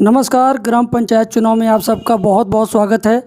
नमस्कार। ग्राम पंचायत चुनाव में आप सबका बहुत बहुत स्वागत है।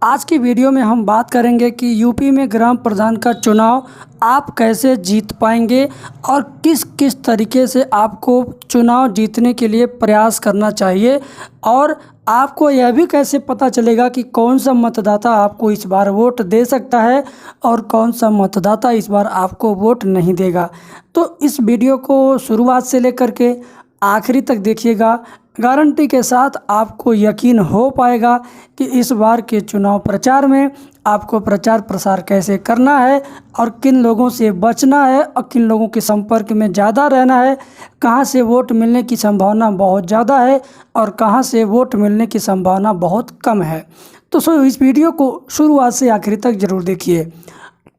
आज की वीडियो में हम बात करेंगे कि यूपी में ग्राम प्रधान का चुनाव आप कैसे जीत पाएंगे और किस किस तरीके से आपको चुनाव जीतने के लिए प्रयास करना चाहिए, और आपको यह भी कैसे पता चलेगा कि कौन सा मतदाता आपको इस बार वोट दे सकता है और कौन सा मतदाता इस बार आपको वोट नहीं देगा। तो इस वीडियो को शुरुआत से लेकर के आखिरी तक देखिएगा। गारंटी के साथ आपको यकीन हो पाएगा कि इस बार के चुनाव प्रचार में आपको प्रचार प्रसार कैसे करना है और किन लोगों से बचना है और किन लोगों के संपर्क में ज़्यादा रहना है, कहां से वोट मिलने की संभावना बहुत ज़्यादा है और कहां से वोट मिलने की संभावना बहुत कम है। तो इस वीडियो को शुरुआत से आखिरी तक ज़रूर देखिए।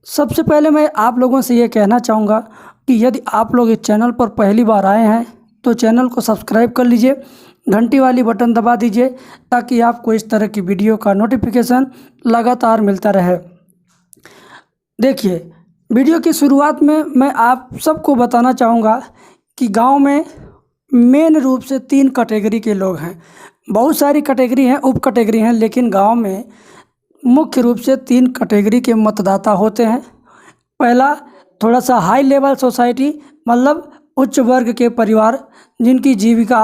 सबसे पहले मैं आप लोगों से ये कहना चाहूँगा कि यदि आप लोग इस चैनल पर पहली बार आए हैं तो चैनल को सब्सक्राइब कर लीजिए, घंटी वाली बटन दबा दीजिए ताकि आपको इस तरह की वीडियो का नोटिफिकेशन लगातार मिलता रहे। देखिए, वीडियो की शुरुआत में मैं आप सबको बताना चाहूँगा कि गांव में मेन रूप से 3 कैटेगरी के लोग हैं। बहुत सारी कैटेगरी हैं, उप कैटेगरी हैं, लेकिन गांव में मुख्य रूप से 3 कैटेगरी के मतदाता होते हैं। पहला, थोड़ा सा हाई लेवल सोसाइटी, मतलब उच्च वर्ग के परिवार जिनकी जीविका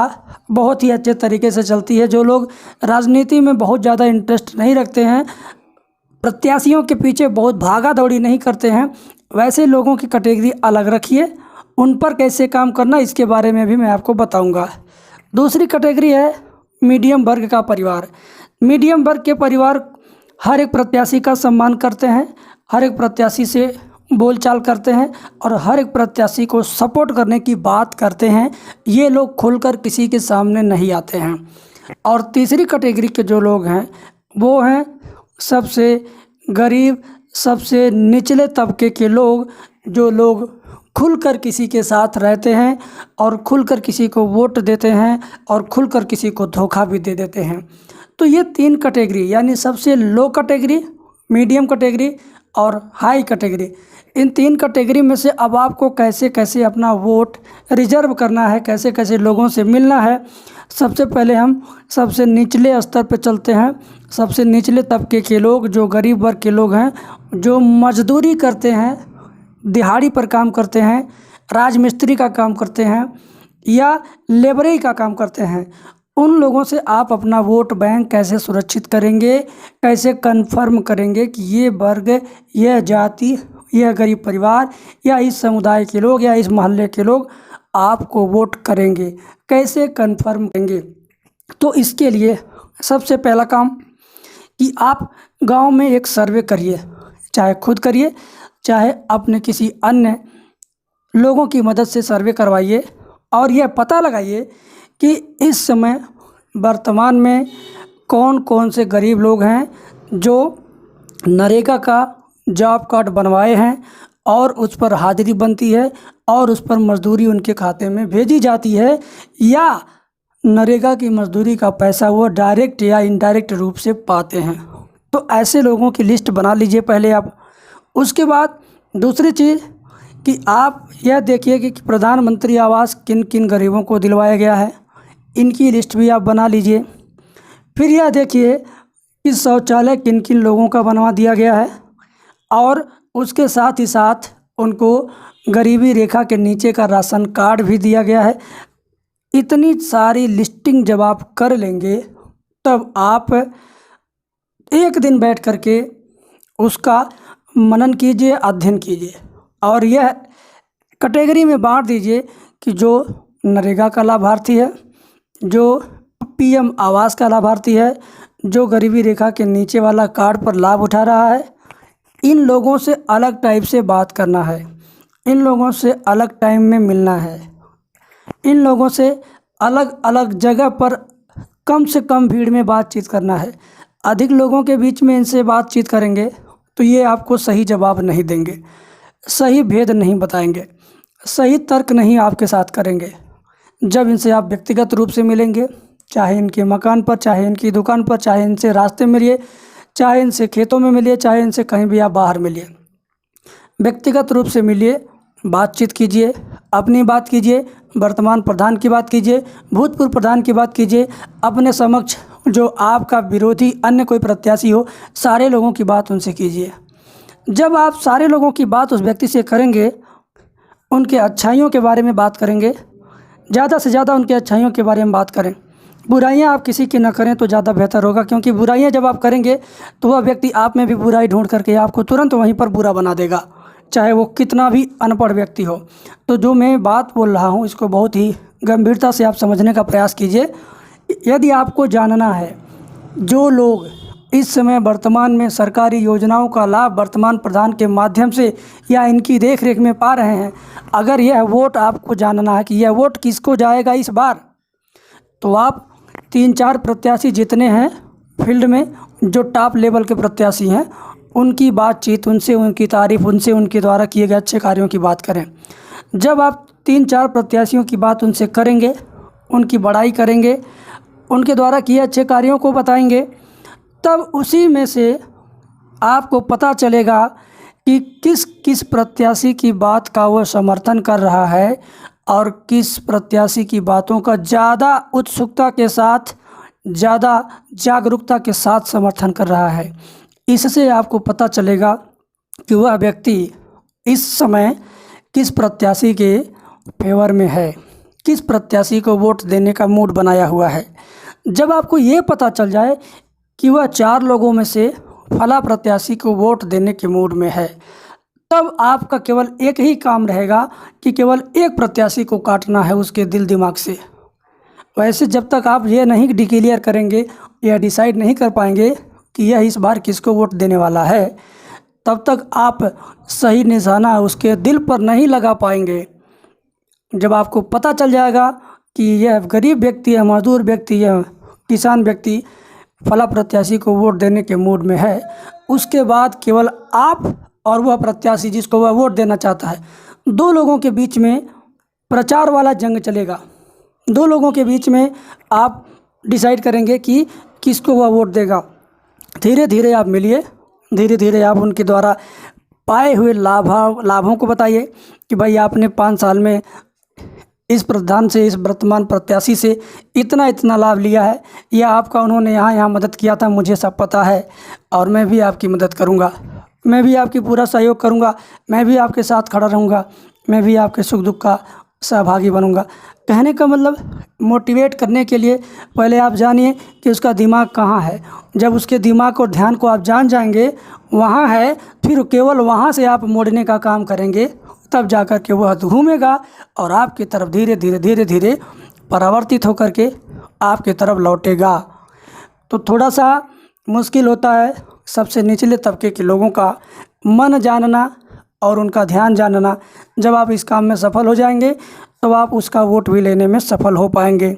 बहुत ही अच्छे तरीके से चलती है, जो लोग राजनीति में बहुत ज़्यादा इंटरेस्ट नहीं रखते हैं, प्रत्याशियों के पीछे बहुत भागा दौड़ी नहीं करते हैं, वैसे लोगों की कैटेगरी अलग रखिए। उन पर कैसे काम करना इसके बारे में भी मैं आपको बताऊंगा। दूसरी कैटेगरी है मीडियम वर्ग का परिवार। मीडियम वर्ग के परिवार हर एक प्रत्याशी का सम्मान करते हैं, हर एक प्रत्याशी से बोलचाल करते हैं और हर एक प्रत्याशी को सपोर्ट करने की बात करते हैं। ये लोग खुलकर किसी के सामने नहीं आते हैं। और तीसरी कैटेगरी के जो लोग हैं वो हैं सबसे गरीब, सबसे निचले तबके के लोग, जो लोग खुलकर किसी के साथ रहते हैं और खुलकर किसी को वोट देते हैं और खुलकर किसी को धोखा भी दे देते हैं। तो ये 3 कैटेगरी, यानी सबसे लो कैटेगरी, मीडियम कैटेगरी और हाई कैटेगरी, इन 3 कैटेगरी में से अब आपको कैसे कैसे अपना वोट रिजर्व करना है, कैसे कैसे लोगों से मिलना है। सबसे पहले हम सबसे निचले स्तर पर चलते हैं। सबसे निचले तबके के लोग, जो गरीब वर्ग के लोग हैं, जो मजदूरी करते हैं, दिहाड़ी पर काम करते हैं, राजमिस्त्री का काम करते हैं या लेबरई का काम करते हैं, उन लोगों से आप अपना वोट बैंक कैसे सुरक्षित करेंगे, कैसे कंफर्म करेंगे कि ये वर्ग, यह जाति, यह गरीब परिवार या इस समुदाय के लोग या इस मोहल्ले के लोग आपको वोट करेंगे, कैसे कंफर्म करेंगे। तो इसके लिए सबसे पहला काम कि आप गांव में एक सर्वे करिए, चाहे खुद करिए चाहे अपने किसी अन्य लोगों की मदद से सर्वे करवाइए और यह पता लगाइए कि इस समय वर्तमान में कौन कौन से गरीब लोग हैं जो नरेगा का जॉब कार्ड बनवाए हैं और उस पर हाजिरी बनती है और उस पर मजदूरी उनके खाते में भेजी जाती है, या नरेगा की मजदूरी का पैसा वो डायरेक्ट या इनडायरेक्ट रूप से पाते हैं। तो ऐसे लोगों की लिस्ट बना लीजिए पहले आप। उसके बाद दूसरी चीज़ कि आप यह देखिए कि प्रधानमंत्री आवास किन किन गरीबों को दिलवाया गया है, इनकी लिस्ट भी आप बना लीजिए। फिर यह देखिए कि शौचालय किन किन लोगों का बनवा दिया गया है और उसके साथ ही साथ उनको गरीबी रेखा के नीचे का राशन कार्ड भी दिया गया है। इतनी सारी लिस्टिंग जब आप कर लेंगे तब आप एक दिन बैठ करके उसका मनन कीजिए, अध्ययन कीजिए और यह कैटेगरी में बांट दीजिए कि जो नरेगा का लाभार्थी है, जो पीएम आवास का लाभार्थी है, जो गरीबी रेखा के नीचे वाला कार्ड पर लाभ उठा रहा है, इन लोगों से अलग टाइप से बात करना है, इन लोगों से अलग टाइम में मिलना है, इन लोगों से अलग अलग जगह पर कम से कम भीड़ में बातचीत करना है। अधिक लोगों के बीच में इनसे बातचीत करेंगे तो ये आपको सही जवाब नहीं देंगे, सही भेद नहीं बताएंगे, सही तर्क नहीं आपके साथ करेंगे। जब इनसे आप व्यक्तिगत रूप से मिलेंगे, चाहे इनके मकान पर, चाहे इनकी दुकान पर, चाहे इनसे रास्ते में मिलिए, चाहे इनसे खेतों में मिलिए, चाहे इनसे कहीं भी आप बाहर मिलिए, व्यक्तिगत रूप से मिलिए, बातचीत कीजिए, अपनी बात कीजिए, वर्तमान प्रधान की बात कीजिए, भूतपूर्व प्रधान की बात कीजिए, अपने समक्ष जो आपका विरोधी अन्य कोई प्रत्याशी हो, सारे लोगों की बात उनसे कीजिए। जब आप सारे लोगों की बात उस व्यक्ति से करेंगे, उनके अच्छाइयों के बारे में बात करेंगे, ज़्यादा से ज़्यादा उनके अच्छाइयों के बारे में बात करें। बुराइयां आप किसी की न करें तो ज़्यादा बेहतर होगा, क्योंकि बुराइयां जब आप करेंगे तो वह व्यक्ति आप में भी बुराई ढूंढ करके आपको तुरंत वहीं पर बुरा बना देगा, चाहे वो कितना भी अनपढ़ व्यक्ति हो। तो जो मैं बात बोल रहा हूँ इसको बहुत ही गंभीरता से आप समझने का प्रयास कीजिए। यदि आपको जानना है जो लोग इस समय वर्तमान में सरकारी योजनाओं का लाभ वर्तमान प्रधान के माध्यम से या इनकी देख रेख में पा रहे हैं, अगर यह वोट आपको जानना है कि यह वोट किसको जाएगा इस बार, तो आप 3-4 प्रत्याशी जितने हैं फील्ड में, जो टॉप लेवल के प्रत्याशी हैं, उनकी बातचीत, उनसे उनकी तारीफ़, उनसे उनके द्वारा किए गए अच्छे कार्यों की बात करें। जब आप 3-4 प्रत्याशियों की बात उनसे करेंगे, उनकी बड़ाई करेंगे, उनके द्वारा किए अच्छे कार्यों को बताएंगे, तब उसी में से आपको पता चलेगा कि किस किस प्रत्याशी की बात का वो समर्थन कर रहा है और किस प्रत्याशी की बातों का ज़्यादा उत्सुकता के साथ, ज़्यादा जागरूकता के साथ समर्थन कर रहा है। इससे आपको पता चलेगा कि वह व्यक्ति इस समय किस प्रत्याशी के फेवर में है, किस प्रत्याशी को वोट देने का मूड बनाया हुआ है। जब आपको ये पता चल जाए कि वह 4 लोगों में से फला प्रत्याशी को वोट देने के मूड में है, तब आपका केवल एक ही काम रहेगा कि केवल एक प्रत्याशी को काटना है उसके दिल दिमाग से। वैसे जब तक आप ये नहीं डिक्लेयर करेंगे या डिसाइड नहीं कर पाएंगे कि यह इस बार किसको वोट देने वाला है, तब तक आप सही निशाना उसके दिल पर नहीं लगा पाएंगे। जब आपको पता चल जाएगा कि यह गरीब व्यक्ति है, मजदूर व्यक्ति, यह किसान व्यक्ति फला प्रत्याशी को वोट देने के मूड में है, उसके बाद केवल आप और वह प्रत्याशी जिसको वह वोट देना चाहता है, 2 लोगों के बीच में प्रचार वाला जंग चलेगा। 2 लोगों के बीच में आप डिसाइड करेंगे कि किसको वह वोट देगा। धीरे धीरे आप मिलिए, धीरे धीरे आप उनके द्वारा पाए हुए लाभों को बताइए कि भाई आपने 5 साल में इस प्रधान से, इस वर्तमान प्रत्याशी से इतना इतना लाभ लिया है, या आपका उन्होंने यहाँ मदद किया था, मुझे सब पता है और मैं भी आपकी मदद करूँगा, मैं भी आपकी पूरा सहयोग करूँगा, मैं भी आपके साथ खड़ा रहूँगा, मैं भी आपके सुख दुख का सहभागी बनूँगा। कहने का मतलब मोटिवेट करने के लिए पहले आप जानिए कि उसका दिमाग कहाँ है। जब उसके दिमाग और ध्यान को आप जान जाएंगे वहाँ है, फिर केवल वहाँ से आप मोड़ने का काम करेंगे, तब जाकर के वह घूमेगा और आपकी तरफ धीरे धीरे परावर्तित होकर के आपकी तरफ लौटेगा। तो थोड़ा सा मुश्किल होता है सबसे निचले तबके के लोगों का मन जानना और उनका ध्यान जानना। जब आप इस काम में सफल हो जाएंगे तो आप उसका वोट भी लेने में सफल हो पाएंगे।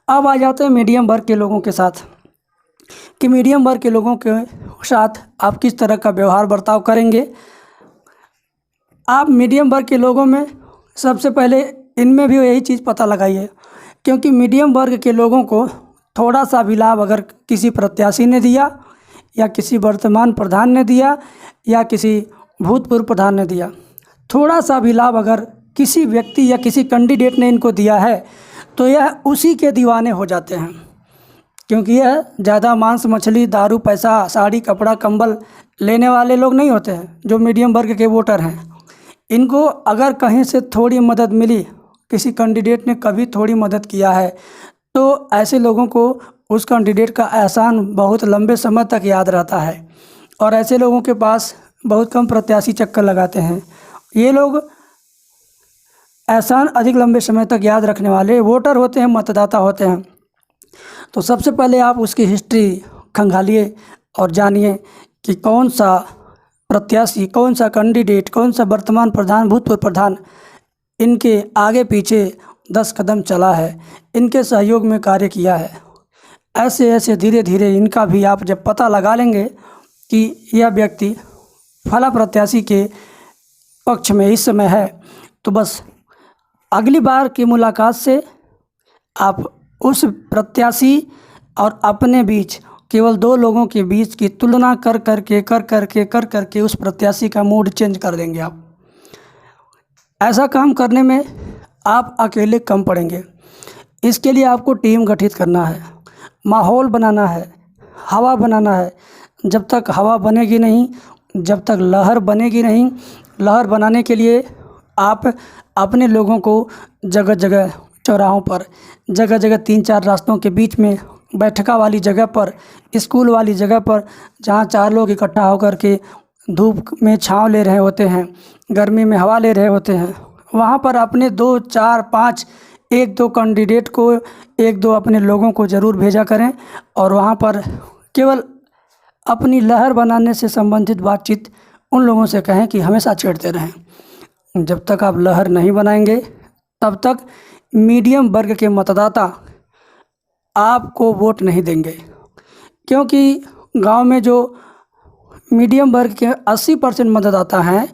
अब आ जाते हैं मीडियम वर्ग के लोगों के साथ, कि मीडियम वर्ग के लोगों के साथ आप किस तरह का व्यवहार बर्ताव करेंगे। आप मीडियम वर्ग के लोगों में सबसे पहले इनमें भी यही चीज़ पता लगाइए, क्योंकि मीडियम वर्ग के लोगों को थोड़ा सा भी लाभ अगर किसी प्रत्याशी ने दिया, या किसी वर्तमान प्रधान ने दिया, या किसी भूतपूर्व प्रधान ने दिया, थोड़ा सा भी लाभ अगर किसी व्यक्ति या किसी कैंडिडेट ने इनको दिया है, तो यह उसी के दीवाने हो जाते हैं। क्योंकि यह ज़्यादा मांस मछली, दारू, पैसा, साड़ी, कपड़ा, कंबल लेने वाले लोग नहीं होते हैं जो मीडियम वर्ग के वोटर हैं। इनको अगर कहीं से थोड़ी मदद मिली, किसी कैंडिडेट ने कभी थोड़ी मदद किया है, तो ऐसे लोगों को उस कैंडिडेट का एहसान बहुत लंबे समय तक याद रहता है। और ऐसे लोगों के पास बहुत कम प्रत्याशी चक्कर लगाते हैं। ये लोग एहसान अधिक लंबे समय तक याद रखने वाले वोटर होते हैं, मतदाता होते हैं। तो सबसे पहले आप उसकी हिस्ट्री खंगालिए और जानिए कि कौन सा प्रत्याशी, कौन सा कैंडिडेट, कौन सा वर्तमान प्रधान, भूतपूर्व प्रधान इनके आगे पीछे 10 कदम चला है, इनके सहयोग में कार्य किया है। ऐसे ऐसे धीरे धीरे इनका भी आप जब पता लगा लेंगे कि यह व्यक्ति फला प्रत्याशी के पक्ष में इस समय है, तो बस अगली बार की मुलाकात से आप उस प्रत्याशी और अपने बीच केवल 2 लोगों के बीच की तुलना कर करके उस प्रत्याशी का मूड चेंज कर देंगे आप। ऐसा काम करने में आप अकेले कम पड़ेंगे। इसके लिए आपको टीम गठित करना है, माहौल बनाना है, हवा बनाना है। जब तक हवा बनेगी नहीं, जब तक लहर बनेगी नहीं, लहर बनाने के लिए आप अपने लोगों को जगह जगह चौराहों पर, जगह जगह 3-4 रास्तों के बीच में, बैठका वाली जगह पर, स्कूल वाली जगह पर, जहाँ 4 लोग इकट्ठा होकर के धूप में छाँव ले रहे होते हैं, गर्मी में हवा ले रहे होते हैं, वहाँ पर अपने 2, 4, 5, 1-2 कैंडिडेट को, 1-2 अपने लोगों को ज़रूर भेजा करें और वहाँ पर केवल अपनी लहर बनाने से संबंधित बातचीत उन लोगों से कहें कि हमेशा छेड़ते रहें। जब तक आप लहर नहीं बनाएंगे तब तक मीडियम वर्ग के मतदाता आपको वोट नहीं देंगे, क्योंकि गांव में जो मीडियम वर्ग के 80% मतदाता हैं,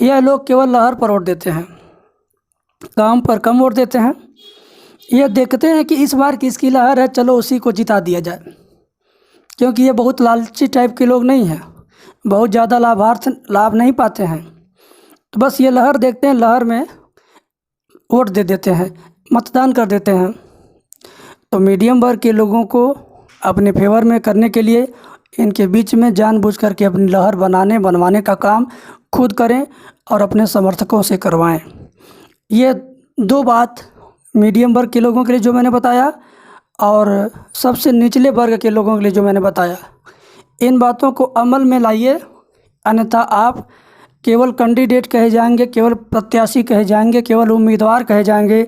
यह लोग केवल लहर पर वोट देते हैं, काम पर कम वोट देते हैं। ये देखते हैं कि इस बार किसकी लहर है, चलो उसी को जिता दिया जाए, क्योंकि ये बहुत लालची टाइप के लोग नहीं हैं, बहुत ज़्यादा लाभ नहीं पाते हैं, तो बस ये लहर देखते हैं, लहर में वोट दे देते हैं, मतदान कर देते हैं। तो मीडियम वर्ग के लोगों को अपने फेवर में करने के लिए इनके बीच में जानबूझ करके अपनी लहर बनवाने का काम खुद करें और अपने समर्थकों से करवाएं। ये 2 बात मीडियम वर्ग के लोगों के लिए जो मैंने बताया और सबसे निचले वर्ग के लोगों के लिए जो मैंने बताया, इन बातों को अमल में लाइए, अन्यथा आप केवल कैंडिडेट कहे जाएंगे, केवल प्रत्याशी कहे जाएंगे, केवल उम्मीदवार कहे जाएंगे,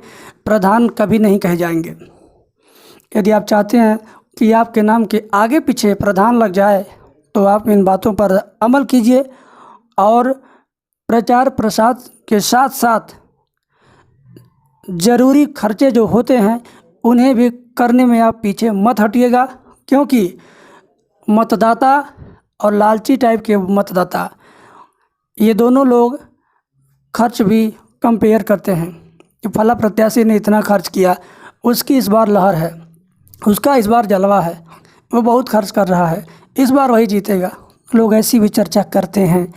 प्रधान कभी नहीं कहे जाएंगे। यदि आप चाहते हैं कि आपके नाम के आगे पीछे प्रधान लग जाए तो आप इन बातों पर अमल कीजिए और प्रचार प्रसार के साथ साथ ज़रूरी खर्चे जो होते हैं उन्हें भी करने में आप पीछे मत हटिएगा, क्योंकि मतदाता और लालची टाइप के मतदाता, ये दोनों लोग खर्च भी कंपेयर करते हैं कि फला प्रत्याशी ने इतना खर्च किया, उसकी इस बार लहर है, उसका इस बार जलवा है, वो बहुत खर्च कर रहा है, इस बार वही जीतेगा। लोग ऐसी भी चर्चा करते हैं।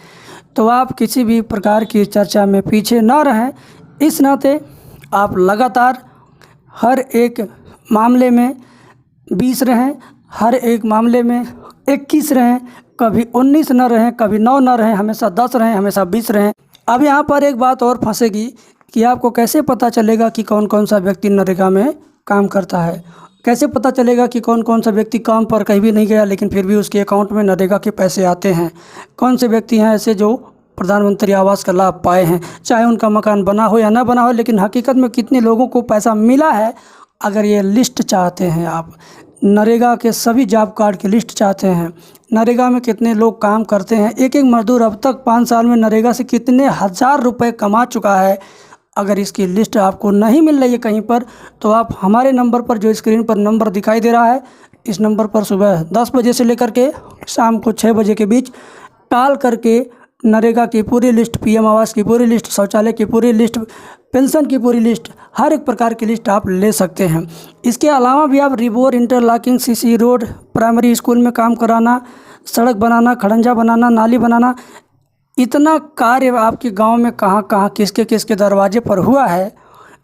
तो आप किसी भी प्रकार की चर्चा में पीछे ना रहें। इस नाते आप लगातार हर एक मामले में 20 रहें, हर एक मामले में 21 रहें, कभी 19 न रहें, कभी 9 न रहें, हमेशा 10 रहें, हमेशा 20 रहें। अब यहाँ पर एक बात और फंसेगी कि आपको कैसे पता चलेगा कि कौन कौन सा व्यक्ति नरेगा में काम करता है, कैसे पता चलेगा कि कौन कौन सा व्यक्ति काम पर कहीं भी नहीं गया लेकिन फिर भी उसके अकाउंट में नरेगा के पैसे आते हैं। कौन से व्यक्ति हैं ऐसे जो प्रधानमंत्री आवास का लाभ पाए हैं, चाहे उनका मकान बना हो या ना बना हो, लेकिन हकीकत में कितने लोगों को पैसा मिला है। अगर ये लिस्ट चाहते हैं आप, नरेगा के सभी जॉब कार्ड की लिस्ट चाहते हैं, नरेगा में कितने लोग काम करते हैं, एक एक मजदूर अब तक 5 साल में नरेगा से कितने हज़ार रुपए कमा चुका है, अगर इसकी लिस्ट आपको नहीं मिल रही है कहीं पर, तो आप हमारे नंबर पर, जो स्क्रीन पर नंबर दिखाई दे रहा है, इस नंबर पर सुबह 10 बजे से लेकर के शाम को 6 बजे के बीच कॉल करके नरेगा की पूरी लिस्ट, पीएम आवास की पूरी लिस्ट, शौचालय की पूरी लिस्ट, पेंशन की पूरी लिस्ट, हर एक प्रकार की लिस्ट आप ले सकते हैं। इसके अलावा भी आप rebore, interlocking, CC road, primary school में काम कराना, सड़क बनाना, खड़ंजा बनाना, नाली बनाना, इतना कार्य आपके गांव में कहाँ कहाँ किसके किसके दरवाजे पर हुआ है।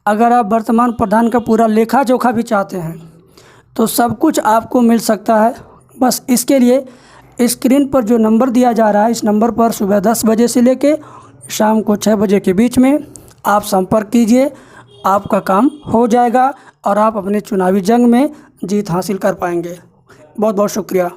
अगर आप वर्तमान प्रधान का पूरा लेखा जोखा भी चाहते हैं तो सब कुछ आपको मिल सकता है। बस इसके लिए स्क्रीन पर जो नंबर दिया जा रहा है, इस नंबर पर सुबह 10 बजे से लेके शाम को 6 बजे के बीच में आप संपर्क कीजिए, आपका काम हो जाएगा और आप अपने चुनावी जंग में जीत हासिल कर पाएंगे। बहुत बहुत शुक्रिया।